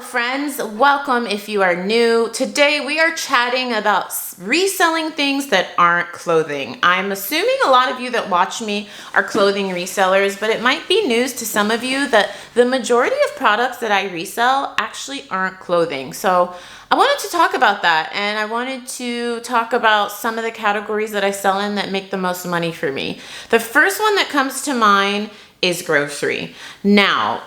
Friends, welcome if you are new. Today we are chatting about reselling things that aren't clothing. I'm assuming a lot of you that watch me are clothing resellers, but it might be news to some of you that the majority of products that I resell actually aren't clothing. So I wanted to talk about that, and I wanted to talk about some of the categories that I sell in that make the most money for me. The first one that comes to mind is grocery. Now,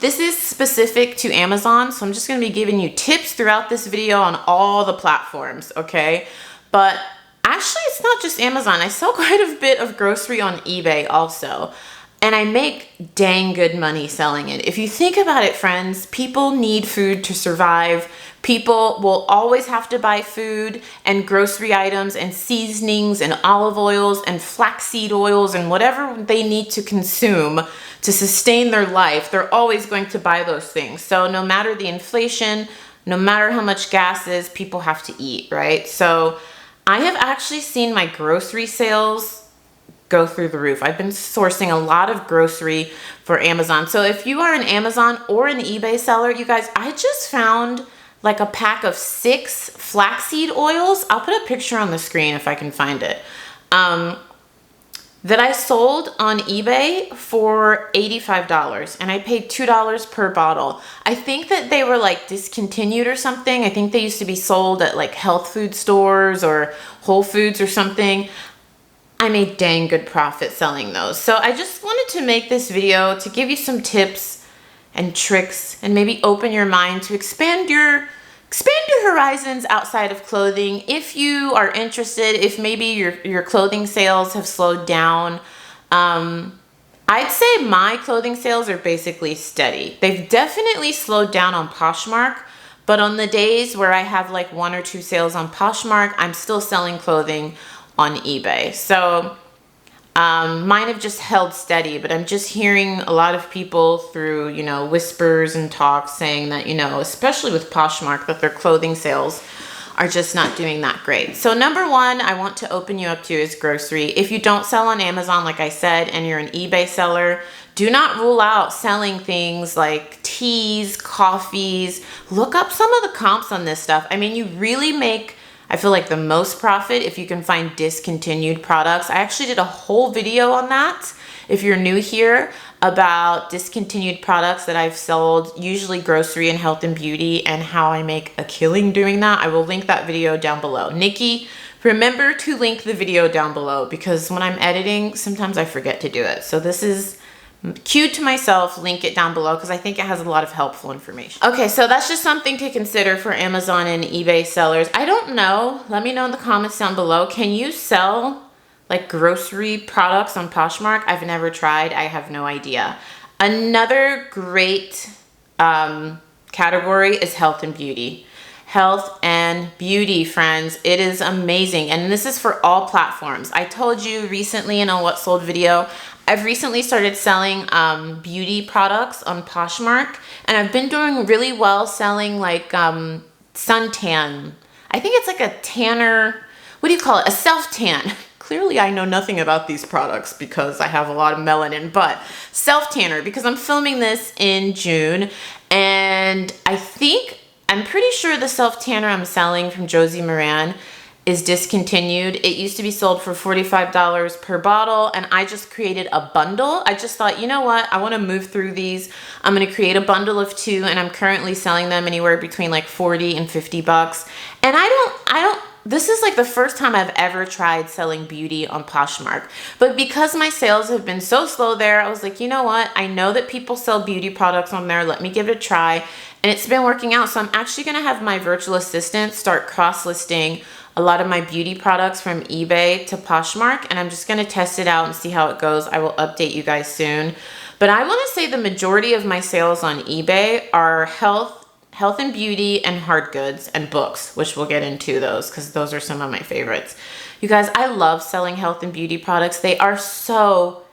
this is specific to Amazon, so I'm just gonna be giving you tips throughout this video on all the platforms, okay? But actually, it's not just Amazon. I sell quite a bit of grocery on eBay also, and I make dang good money selling it. If you think about it, friends, people need food to survive. People will always have to buy food and grocery items and seasonings and olive oils and flaxseed oils and whatever they need to consume to sustain their life. They're always going to buy those things. So no matter the inflation, no matter how much gas is, people have to eat, right? So I have actually seen my grocery sales go through the roof. I've been sourcing a lot of grocery for Amazon. So if you are an Amazon or an eBay seller, you guys, I just found like a pack of 6 flaxseed oils. I'll put a picture on the screen if I can find it. That I sold on eBay for $85, and I paid $2 per bottle. I think that they were like discontinued or something. I think they used to be sold at like health food stores or Whole Foods or something. I made dang good profit selling those. So I just wanted to make this video to give you some tips and tricks and maybe open your mind to expand your horizons outside of clothing. If you are interested, if maybe your clothing sales have slowed down, I'd say my clothing sales are basically steady. They've definitely slowed down on Poshmark, but on the days where I have like 1 or 2 sales on Poshmark, I'm still selling clothing on eBay. So mine have just held steady, but I'm just hearing a lot of people through, whispers and talks saying that, especially with Poshmark, that their clothing sales are just not doing that great. So number one, I want to open you up to is grocery. If you don't sell on Amazon, like I said, and you're an eBay seller, do not rule out selling things like teas, coffees. Look up some of the comps on this stuff. I mean, you really make, I feel like, the most profit if you can find discontinued products. I actually did a whole video on that, if you're new here, about discontinued products that I've sold, usually grocery and health and beauty, and how I make a killing doing that. I will link that video down below. Nikki, remember to link the video down below, because when I'm editing, sometimes I forget to do it. So this is cue to myself, link it down below, because I think it has a lot of helpful information. Okay, so that's just something to consider for Amazon and eBay sellers. I don't know. Let me know in the comments down below. Can you sell like grocery products on Poshmark? I've never tried. I have no idea. Another great category is health and beauty. Health and beauty, friends. It is amazing. And this is for all platforms. I told you recently in a What Sold video, I've recently started selling beauty products on Poshmark, and I've been doing really well selling like suntan. I think it's like a tanner, what do you call it? A self-tan. Clearly I know nothing about these products because I have a lot of melanin, but self-tanner, because I'm filming this in June, and I'm pretty sure the self-tanner I'm selling from Josie Moran is discontinued. It used to be sold for $45 per bottle, and I just created a bundle. I just thought, you know what? I want to move through these. I'm going to create a bundle of 2, and I'm currently selling them anywhere between like 40 and 50 bucks. And this is like the first time I've ever tried selling beauty on Poshmark. But because my sales have been so slow there, I was like, you know what? I know that people sell beauty products on there. Let me give it a try. And it's been working out. So I'm actually going to have my virtual assistant start cross-listing a lot of my beauty products from eBay to Poshmark, and I'm just going to test it out and see how it goes. I will update you guys soon. But I want to say the majority of my sales on eBay are health and beauty and hard goods and books, which we'll get into those because those are some of my favorites. You guys, I love selling health and beauty products. They are so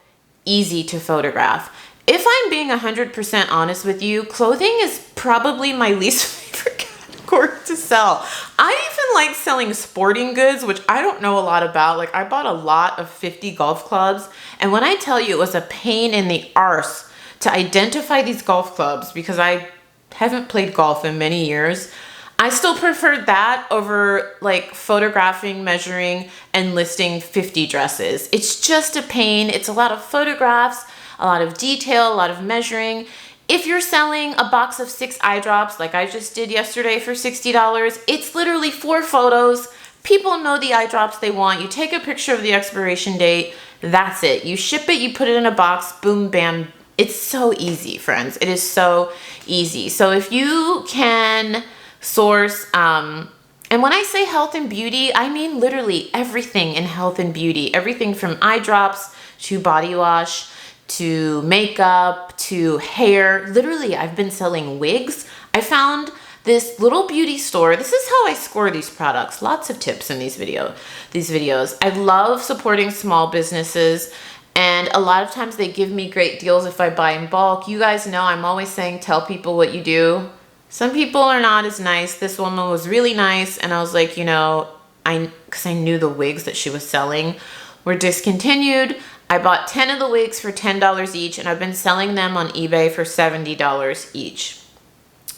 easy to photograph. If I'm being 100% honest with you, clothing is probably my least favorite category to sell. I even like selling sporting goods, which I don't know a lot about. Like, I bought a lot of 50 golf clubs, and when I tell you it was a pain in the arse to identify these golf clubs, because I haven't played golf in many years. I still preferred that over like photographing, measuring, and listing 50 dresses. It's just a pain. It's a lot of photographs, a lot of detail, a lot of measuring. If you're selling a box of 6 eye drops like I just did yesterday for $60, it's literally 4 photos. People know the eye drops they want. You take a picture of the expiration date. That's it. You ship it, you put it in a box, boom, bam. It's so easy, friends. It is so easy. So if you can source, and when I say health and beauty, I mean literally everything in health and beauty. Everything from eye drops to body wash to makeup to hair. Literally, I've been selling wigs. I found this little beauty store. This is how I score these products. Lots of tips in these videos. I love supporting small businesses, and a lot of times they give me great deals if I buy in bulk. You guys know I'm always saying tell people what you do. Some people are not as nice. This woman was really nice, and I was like, you know, because I knew the wigs that she was selling were discontinued. I bought 10 of the wigs for $10 each, and I've been selling them on eBay for $70 each.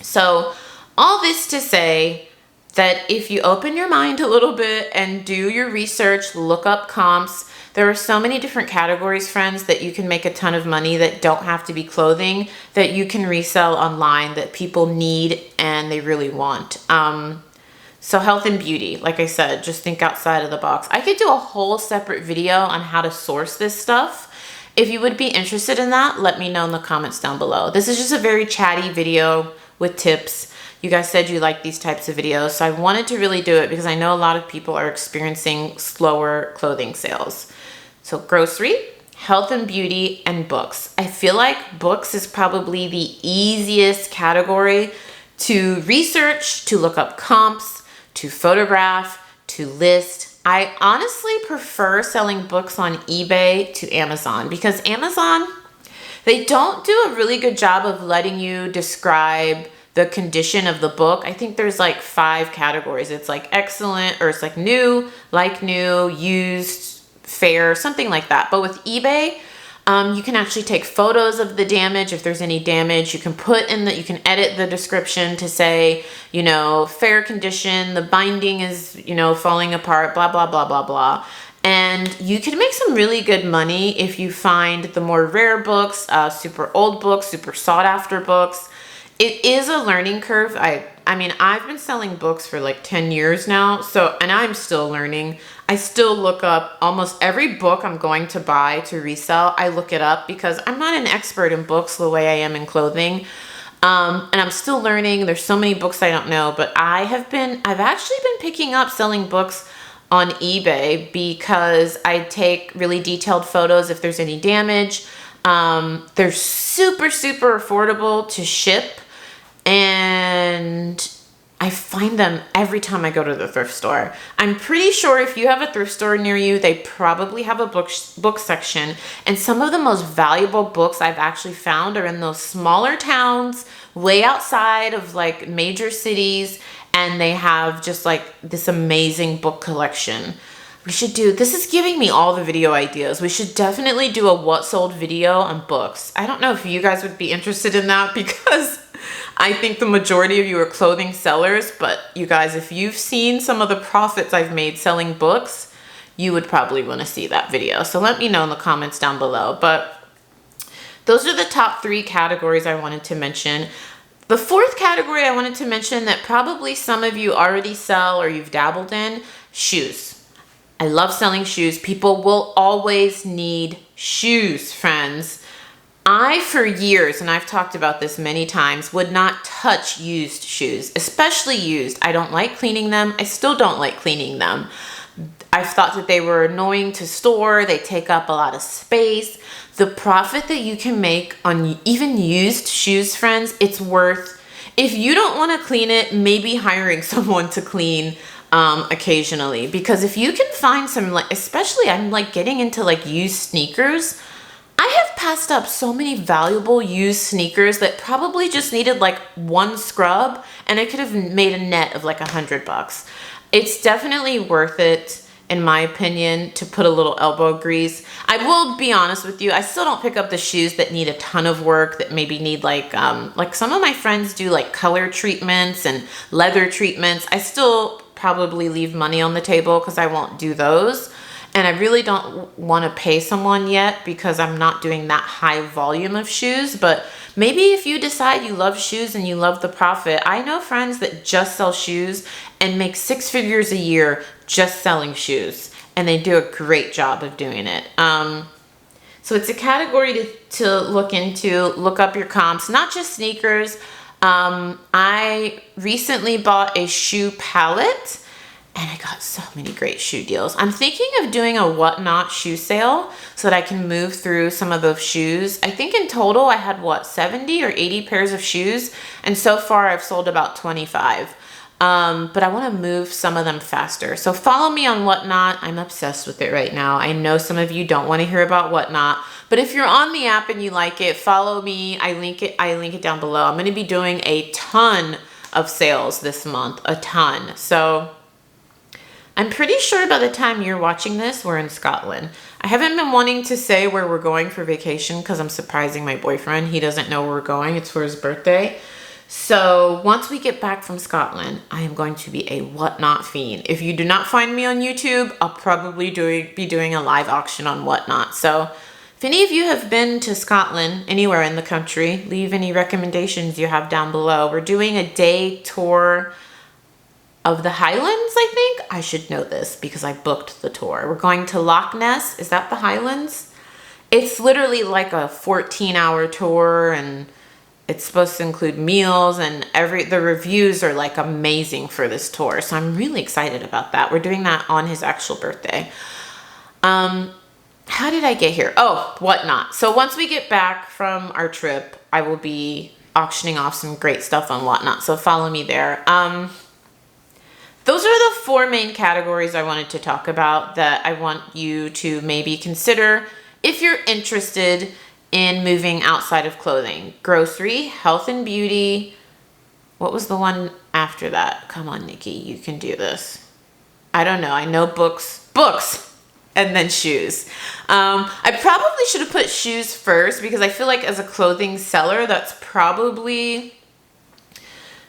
So all this to say that if you open your mind a little bit and do your research, look up comps, there are so many different categories, friends, that you can make a ton of money that don't have to be clothing, that you can resell online, that people need and they really want. So health and beauty, like I said, just think outside of the box. I could do a whole separate video on how to source this stuff. If you would be interested in that, let me know in the comments down below. This is just a very chatty video with tips. You guys said you like these types of videos, so I wanted to really do it because I know a lot of people are experiencing slower clothing sales. So grocery, health and beauty, and books. I feel like books is probably the easiest category to research, to look up comps, to photograph, to list. I honestly prefer selling books on eBay to Amazon because Amazon, they don't do a really good job of letting you describe the condition of the book. I think there's like 5 categories. It's like excellent, or it's like new, used, fair, something like that. But with eBay, you can actually take photos of the damage. If there's any damage, you can you can edit the description to say, you know, fair condition, the binding is, you know, falling apart, blah, blah, blah, blah, blah. And you can make some really good money if you find the more rare books, super old books, super sought after books. It is a learning curve. I mean, I've been selling books for like 10 years now, and I'm still learning. I still look up almost every book I'm going to buy to resell. I look it up because I'm not an expert in books the way I am in clothing. And I'm still learning. There's so many books I don't know, but I've actually been picking up selling books on eBay because I take really detailed photos if there's any damage. They're super, super affordable to ship. And I find them every time I go to the thrift store. I'm pretty sure if you have a thrift store near you, they probably have a book section. And some of the most valuable books I've actually found are in those smaller towns, way outside of like major cities. And they have just like this amazing book collection. This is giving me all the video ideas. We should definitely do a what sold video on books. I don't know if you guys would be interested in that because I think the majority of you are clothing sellers, but you guys, if you've seen some of the profits I've made selling books, you would probably want to see that video. So let me know in the comments down below. But those are the top 3 categories I wanted to mention. The 4th category I wanted to mention that probably some of you already sell or you've dabbled in, shoes. I love selling shoes. People will always need shoes, friends. I, for years, and I've talked about this many times, would not touch used shoes, especially used. I don't like cleaning them. I still don't like cleaning them. I've thought that they were annoying to store. They take up a lot of space. The profit that you can make on even used shoes, friends, it's worth. If you don't want to clean it, maybe hiring someone to clean occasionally. Because if you can find some, like, especially I'm like getting into like used sneakers. I have passed up so many valuable used sneakers that probably just needed like 1 scrub and I could have made a net of like $100. It's definitely worth it. in my opinion, to put a little elbow grease. I will be honest with you, I still don't pick up the shoes that need a ton of work, that maybe need like some of my friends do like color treatments and leather treatments. I still probably leave money on the table because I won't do those. And I really don't want to pay someone yet because I'm not doing that high volume of shoes. But maybe if you decide you love shoes and you love the profit, I know friends that just sell shoes and make 6 figures a year just selling shoes. And they do a great job of doing it. So it's a category to look into. Look up your comps, not just sneakers. I recently bought a shoe palette. And I got so many great shoe deals. I'm thinking of doing a whatnot shoe sale so that I can move through some of those shoes. I think in total I had 70 or 80 pairs of shoes. And so far I've sold about 25. But I want to move some of them faster. So follow me on Whatnot. I'm obsessed with it right now. I know some of you don't want to hear about Whatnot, but if you're on the app and you like it, follow me. I link it down below. I'm going to be doing a ton of sales this month, a ton. So I'm pretty sure by the time you're watching this, we're in Scotland. I haven't been wanting to say where we're going for vacation because I'm surprising my boyfriend. He doesn't know where we're going. It's for his birthday. So once we get back from Scotland, I am going to be a Whatnot fiend. If you do not find me on YouTube, I'll probably be doing a live auction on Whatnot. So if any of you have been to Scotland, anywhere in the country, leave any recommendations you have down below. We're doing a day tour of the Highlands, I think. I should know this because I booked the tour. We're going to Loch Ness. Is that the Highlands? It's literally like a 14-hour tour, and it's supposed to include meals, and the reviews are like amazing for this tour. So I'm really excited about that. We're doing that on his actual birthday. How did I get here? Oh, Whatnot. So once we get back from our trip, I will be auctioning off some great stuff on Whatnot. So follow me there. Those are the 4 main categories I wanted to talk about that I want you to maybe consider if you're interested in moving outside of clothing. Grocery, health and beauty. What was the one after that? Come on, Nikki, you can do this. I don't know. I know books, and then shoes. I probably should have put shoes first because I feel like as a clothing seller, that's probably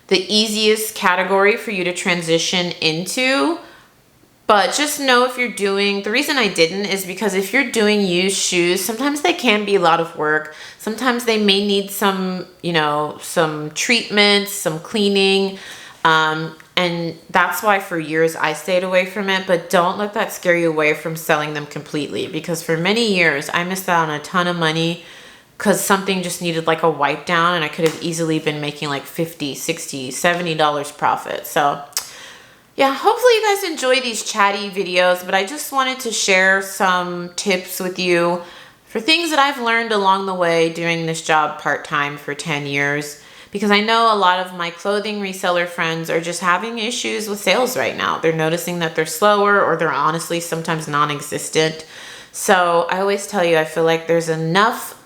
the easiest category for you to transition into. But just know if you're doing, the reason I didn't is because if you're doing used shoes, sometimes they can be a lot of work. Sometimes they may need some, some treatments, some cleaning. And that's why for years I stayed away from it. But don't let that scare you away from selling them completely. Because for many years, I missed out on a ton of money because something just needed like a wipe down, and I could have easily been making like $50, $60, $70 profit. So yeah, hopefully you guys enjoy these chatty videos, but I just wanted to share some tips with you for things that I've learned along the way doing this job part-time for 10 years. Because I know a lot of my clothing reseller friends are just having issues with sales right now. They're noticing that they're slower, or they're honestly sometimes non-existent. So I always tell you, I feel like there's enough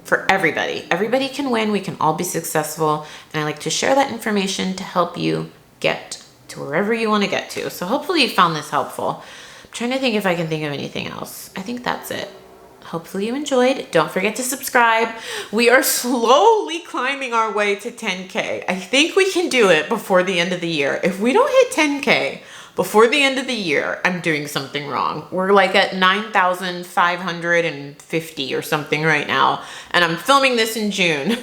for everybody. Everybody can win. We can all be successful. And I like to share that information to help you get to wherever you want to get to. So hopefully you found this helpful. I'm trying to think if I can think of anything else. I think that's it. Hopefully you enjoyed. Don't forget to subscribe. We are slowly climbing our way to 10K. I think we can do it before the end of the year. If we don't hit 10K before the end of the year, I'm doing something wrong. We're like at 9,550 or something right now. And I'm filming this in June.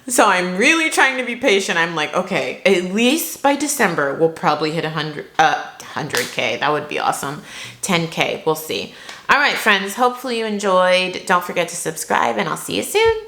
So I'm really trying to be patient. I'm like, okay, at least by December, we'll probably hit 100K. That would be awesome. 10K, we'll see. All right, friends, hopefully you enjoyed. Don't forget to subscribe, and I'll see you soon.